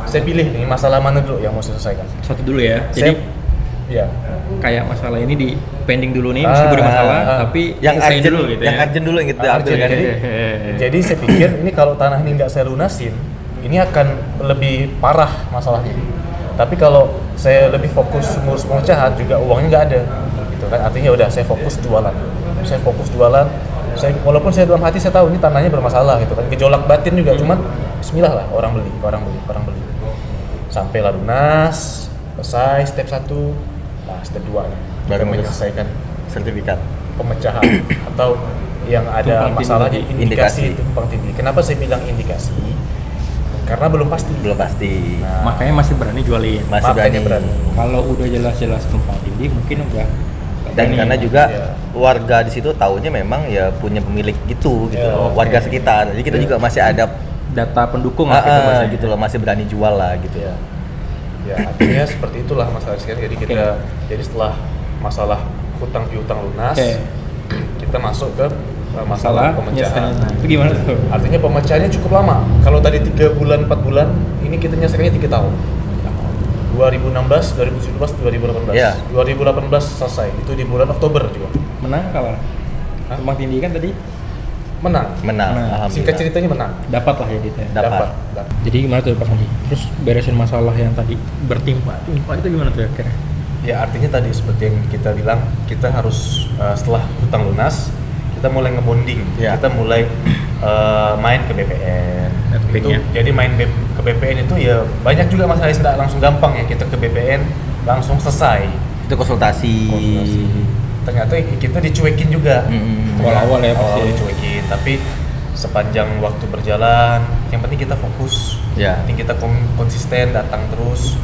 Saya pilih nih masalah mana dulu yang mau saya selesaikan. Satu dulu ya. Jadi Ya. kayak masalah ini di pending dulu nih, meskipun ada masalah, tapi yang selesai urgent dulu gitu yang ya. urgent dulu yang kita Urgent, ambil kan. jadi saya pikir ini kalau tanah ini nggak saya lunasin, ini akan lebih parah masalahnya. Tapi kalau saya lebih fokus ngurus pemecahan juga uangnya nggak ada, gitu kan? Artinya udah saya fokus jualan. Walaupun saya dalam hati saya tahu ini tanahnya bermasalah gitu kan, gejolak batin juga, cuman Bismillah lah orang beli. Sampailah lunas, selesai step 1, nah step 2 nih, kita Baru menyelesaikan sertifikat. pemecahan atau yang ada Tumpang tindih masalahnya tadi. indikasi Indikasi. tumpang tindih. Kenapa saya bilang indikasi? Karena belum pasti. Belum pasti. Nah, Makanya masih berani jualin. Masih makanya berani. Kalau udah jelas-jelas tumpang tindih, mungkin udah. Dan berani. karena juga Iya. warga di situ tahunya memang ya punya pemilik gitu Iya, loh, oke. warga sekitar. Jadi kita Iya. juga masih ada data pendukung lah kita bahasanya. gitu loh, masih berani jual lah gitu ya, ya. ya artinya seperti itulah Mas Haris kan. Jadi kita jadi setelah masalah hutang piutang lunas, Oke. kita masuk ke Masalah masalah pemecahan. penyelesaian. Nah, itu gimana tuh? Artinya pemecahannya cukup lama. Kalau tadi 3 bulan, 4 bulan, ini kita nyelesaikannya 3 tahun. 2016, 2017, 2018. Iya. 2018 selesai. Itu di bulan Oktober juga. Menang kalah. Hah? Tumpang tindih kan tadi Menang. Menang, Nah, alhamdulillah. Singkat ceritanya menang. dapat lah ya gitu ya. Dapat. Jadi gimana tuh Pak Sandi? Terus beresin masalah yang tadi bertimpa itu gimana tuh akhirnya? Ya artinya tadi seperti yang kita bilang, kita harus setelah hutang lunas, kita mulai ngebonding. Ya. Kita mulai main ke BPN. Itu, Netbanknya. jadi main ke BPN itu ya banyak juga masalah yang tidak langsung gampang ya. Kita ke BPN langsung selesai. Itu konsultasi. Ternyata kita dicuekin juga. Awal-awal ya pasti. Awal dicuekin, tapi sepanjang waktu berjalan, yang penting kita fokus. Ya. Yang penting kita konsisten datang terus.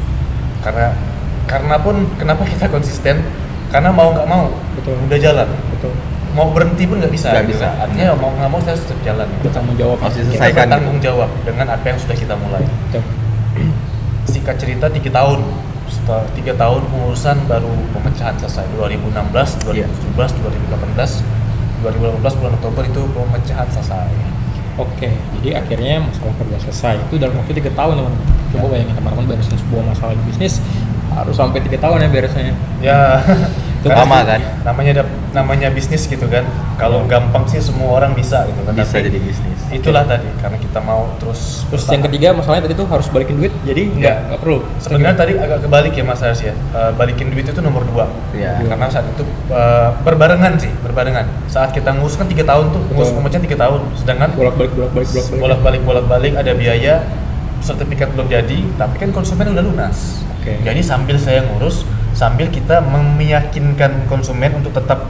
Karena pun kenapa kita konsisten? Karena mau nggak mau, Betul. udah jalan. Betul. Mau berhenti pun nggak bisa. Nggak gitu bisa. kan. Artinya mau nggak mau saya tetap jalan. Bertanggung jawab. Harus Kita diselesaikan. bertanggung jawab dengan apa yang sudah kita mulai. Betul. Singkat cerita 3 tahun. Setelah 3 tahun pengurusan baru pemecahan selesai. 2016, 2017, 2018. 2018 bulan Oktober itu pemecahan selesai. Oke, jadi akhirnya masalah kerja selesai. Itu dalam waktu 3 tahun teman-teman. Coba bayangin teman-teman beresin sebuah masalah di bisnis harus sampai 3 tahun ya beresnya. Ya, Itu karena lama kan? namanya bisnis gitu kan. Kalau gampang sih semua orang bisa gitu kan. Bisa Tapi jadi bisnis. itulah tadi karena kita mau terus. Terus yang ketiga masalahnya tadi tuh harus balikin duit, jadi nggak perlu. Sebenarnya tadi agak kebalik ya Mas Haris ya. Balikin duit itu nomor 2. Iya. Karena saat itu berbarengan. Saat kita ngurus kan 3 tahun tuh, ngurus Betul. pemecahan 3 tahun. Sedangkan bolak-balik. bolak-balik ada biaya, sertifikat belum jadi, tapi kan konsumen udah lunas. Oke. Oke. Jadi sambil saya ngurus, sambil kita meyakinkan konsumen untuk tetap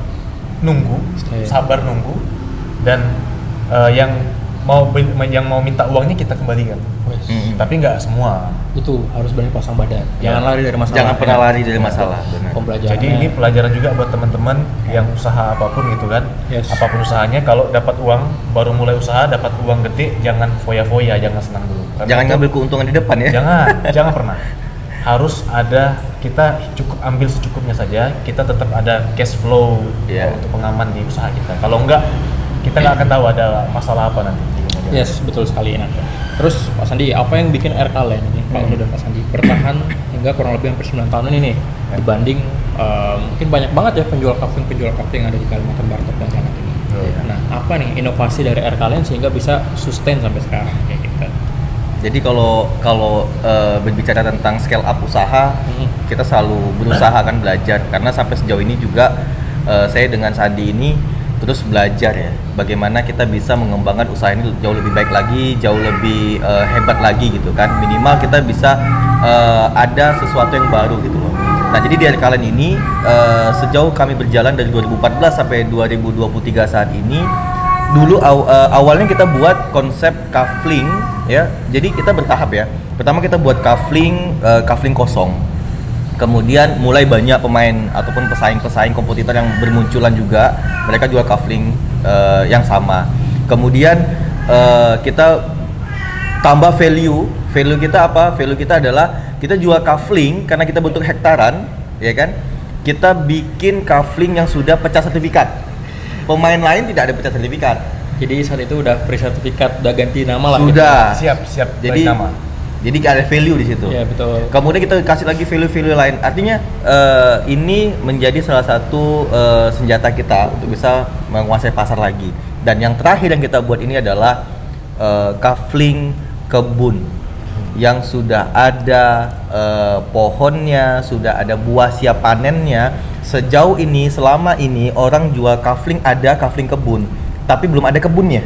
nunggu, Stay. sabar nunggu, dan yang mau minta uangnya kita kembalikan. Wes. Tapi nggak semua. Itu harus berani pasang badan. Jangan lari dari masalah. Jangan pernah lari dari masalah. Benar. Pembelajaran. Jadi ini pelajaran juga buat teman-teman yang usaha apapun gitu kan. Yes. Apapun usahanya, kalau dapat uang, baru mulai usaha dapat uang gede, jangan foya-foya, jangan senang dulu. Karena Jangan itu- ngambil keuntungan di depan ya. jangan pernah. Harus ada, kita cukup ambil secukupnya saja, kita tetap ada cash flow Iya. untuk pengaman di usaha kita. Kalau enggak, kita nggak akan tahu ada masalah apa nanti di kemudian. Yes, betul sekali Nak. Terus Pak Sandi, apa yang bikin Erkalen ini, Pak Unu dan Pak Sandi bertahan hingga kurang lebih hampir 9 tahun ini nih, dibanding mungkin banyak banget ya penjual kafling yang ada di Kalimantan Barat dan Jakarta ini. Iya. Nah, apa nih inovasi dari Erkalen sehingga bisa sustain sampai sekarang kayak gitu? Jadi kalau berbicara tentang scale up usaha, kita selalu berusaha kan belajar, karena sampai sejauh ini juga saya dengan Sandi ini terus belajar ya, bagaimana kita bisa mengembangkan usaha ini jauh lebih baik lagi, jauh lebih hebat lagi gitu kan. Minimal kita bisa ada sesuatu yang baru gitu loh. Nah, jadi di Erkalen ini sejauh kami berjalan dari 2014 sampai 2023 saat ini, dulu awalnya kita buat konsep kafling ya. Jadi kita bertahap ya. Pertama kita buat kafling kosong. Kemudian mulai banyak pemain ataupun pesaing-pesaing kompetitor yang bermunculan juga, mereka jual kafling yang sama. Kemudian kita tambah value kita apa? Value kita adalah kita jual kafling karena kita butuh hektaran, ya kan? Kita bikin kafling yang sudah pecah sertifikat. Pemain lain tidak ada pecah sertifikat. Jadi saat itu udah free sertifikat, udah ganti nama lah. Sudah. Siap Jadi balik nama. Jadi ada value di situ. Iya, betul. Kemudian kita kasih lagi value-value lain. Artinya ini menjadi salah satu senjata kita untuk bisa menguasai pasar lagi. Dan yang terakhir yang kita buat ini adalah kafling kebun yang sudah ada pohonnya, sudah ada buah siap panennya. Sejauh ini, selama ini orang jual kafling, ada kafling kebun, tapi belum ada kebunnya.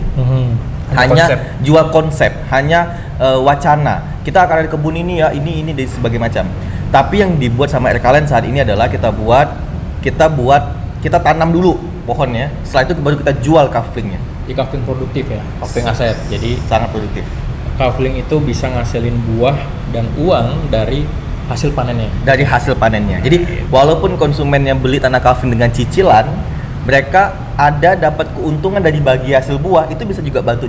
Hanya Konsep. jual konsep, hanya wacana. Kita akan ada kebun ini ya, ini dan sebagainya macam. Tapi yang dibuat sama Erkalen saat ini adalah kita tanam dulu pohonnya. Setelah itu baru kita jual kaflingnya. Di kafling produktif ya, kafling aset. Jadi Sangat produktif. kafling itu bisa ngasilin buah dan uang dari hasil panennya. Dari hasil panennya. Jadi walaupun konsumen yang beli tanah kafling dengan cicilan, mereka ada dapat keuntungan dari bagi hasil buah, itu bisa juga bantu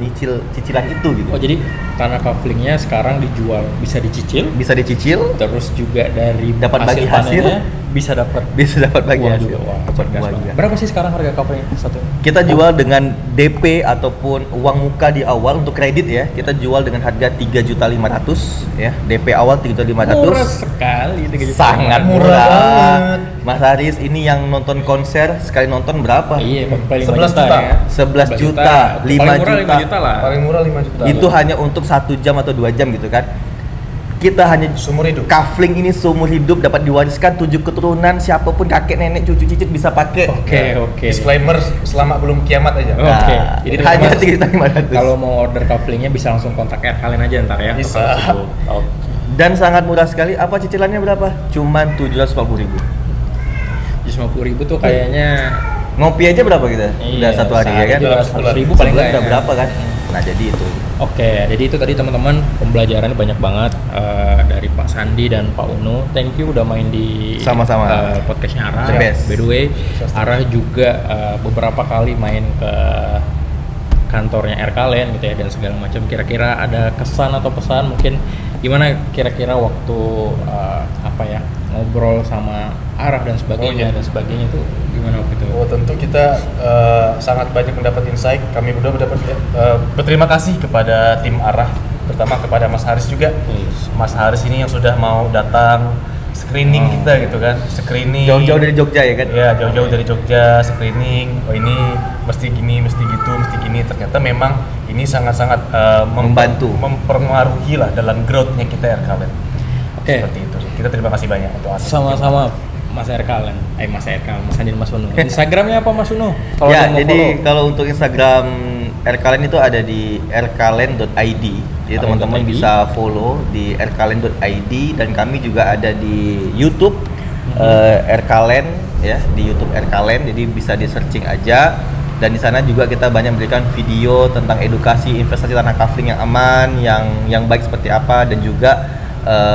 cicilan itu gitu. Oh, jadi tanah kaflingnya sekarang dijual, bisa dicicil, Bisa dicicil, terus juga dari Dapat bagi hasil. panennya bisa dapat bisa dapat bagi uang hasil. juga. Wah, Dapat cerdas buah banget. juga. Berapa sih sekarang harga kafling satu? Kita jual dengan DP ataupun uang muka di awal untuk kredit ya. Kita jual dengan harga 3.500.000 ya. DP awal 3.500. Murah sekali, 3 juta. Sangat Murah murah. banget. Mas Haris ini yang nonton konser sekali nonton berapa? Iya, paling 11 juta. ya. 11 juta, 5 Paling murah juta. 5 juta lah. Paling murah 5 juta. Itu hanya untuk 1 jam atau 2 jam gitu kan. Kita hanya Seumur hidup. kafling ini seumur hidup, dapat diwariskan 7 keturunan, siapapun kakek nenek cucu cicit bisa pakai. Oke. Disclaimer selama belum kiamat aja. Oh. Oke. Nah, Jadi hanya teman-teman, 3.500. Kalau mau order kaflingnya bisa langsung kontak Erkalen aja ntar ya. Bisa. Oke. Dan sangat murah sekali. Apa cicilannya berapa? Cuman 750.000. 150.000 tuh kayaknya Ngopi aja berapa kita? Udah iya, 1 hari ya kan? 100.000 paling Sebulan nggak udah ya. berapa kan? Nah, jadi itu. Oke, jadi itu tadi teman-teman pembelajarannya banyak banget dari Pak Sandi dan Pak Unu. Thank you udah main di Sama-sama. podcastnya Arah. The best. By the way, Arah juga beberapa kali main ke kantornya Erkalen gitu ya dan segala macam. Kira-kira ada kesan atau pesan mungkin gimana kira-kira waktu ngobrol sama Arah dan sebagainya dan sebagainya itu gimana waktu itu? Oh, tentu kita sangat banyak mendapat insight. Kami berdua berterima kasih kepada tim Arah, terutama kepada Mas Haris juga. Yes. Mas Haris ini yang sudah mau datang screening kita gitu kan, screening Jauh-jauh dari Jogja ya kan? ya, jauh-jauh dari Jogja, screening. Oh, ini mesti gini, mesti gitu, mesti gini. Ternyata memang ini sangat-sangat Membantu. mempengaruhi lah dalam growth-nya kita Erkalen. Oke. Seperti itu. Kita terima kasih banyak untuk Arah. Sama-sama Mas Erkalen, Mas Erkalen, Mas Andi, Mas Uno. Instagramnya apa Mas Uno? Kalau Ya, mau jadi follow. kalau untuk Instagram Erkalen itu ada di erkalen.id. Jadi teman-teman Erkalen.id. bisa follow di erkalen.id, dan kami juga ada di YouTube Erkalen ya, di YouTube Erkalen. Jadi bisa di searching aja. Dan di sana juga kita banyak memberikan video tentang edukasi investasi tanah kafling yang aman, yang baik seperti apa, dan juga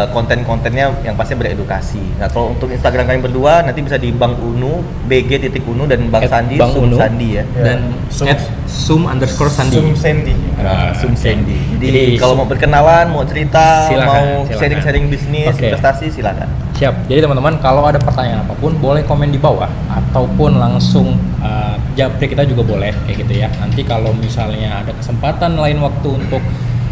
konten-kontennya yang pasti beredukasi. Nah, kalau untuk Instagram kami berdua nanti bisa di Bang Unu, BG.Unu, dan Bang Sandi, Bang Sum Unu. Sandi ya. Dan @sum_sandi. Sum Sandy. Nah, Sum oke. Sandy. Jadi Jadi, kalau mau berkenalan, mau cerita, Silakan. mau sharing-sharing bisnis, Oke. investasi, silakan. Siap. Jadi teman-teman kalau ada pertanyaan apapun boleh komen di bawah ataupun langsung japri kita juga boleh kayak gitu ya. Nanti kalau misalnya ada kesempatan lain waktu untuk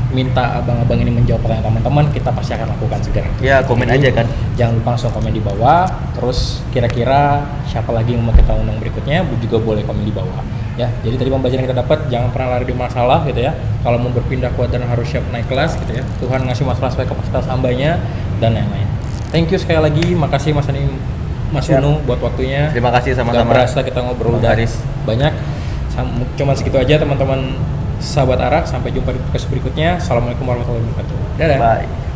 minta abang-abang ini menjawab pertanyaan teman-teman, kita pasti akan lakukan segera. Ya, komen aja kan. Jangan lupa langsung komen di bawah. Terus kira-kira siapa lagi yang mau kita undang berikutnya juga boleh komen di bawah. Ya, jadi tadi pembelajaran yang kita dapat, jangan pernah lari di masalah gitu ya. Kalau mau berpindah kuadran harus siap naik kelas gitu ya. Tuhan ngasih masalah sesuai kapasitas hambanya dan lain-lain. Thank you sekali lagi, makasih Mas Ani, Mas Siap. Unu buat waktunya. Terima kasih Gak sama-sama. berasa kita ngobrol Bang udah Haris. banyak. Cuma segitu aja teman-teman sahabat Arak. Sampai jumpa di podcast berikutnya. Assalamualaikum warahmatullahi wabarakatuh. Dadah. Bye.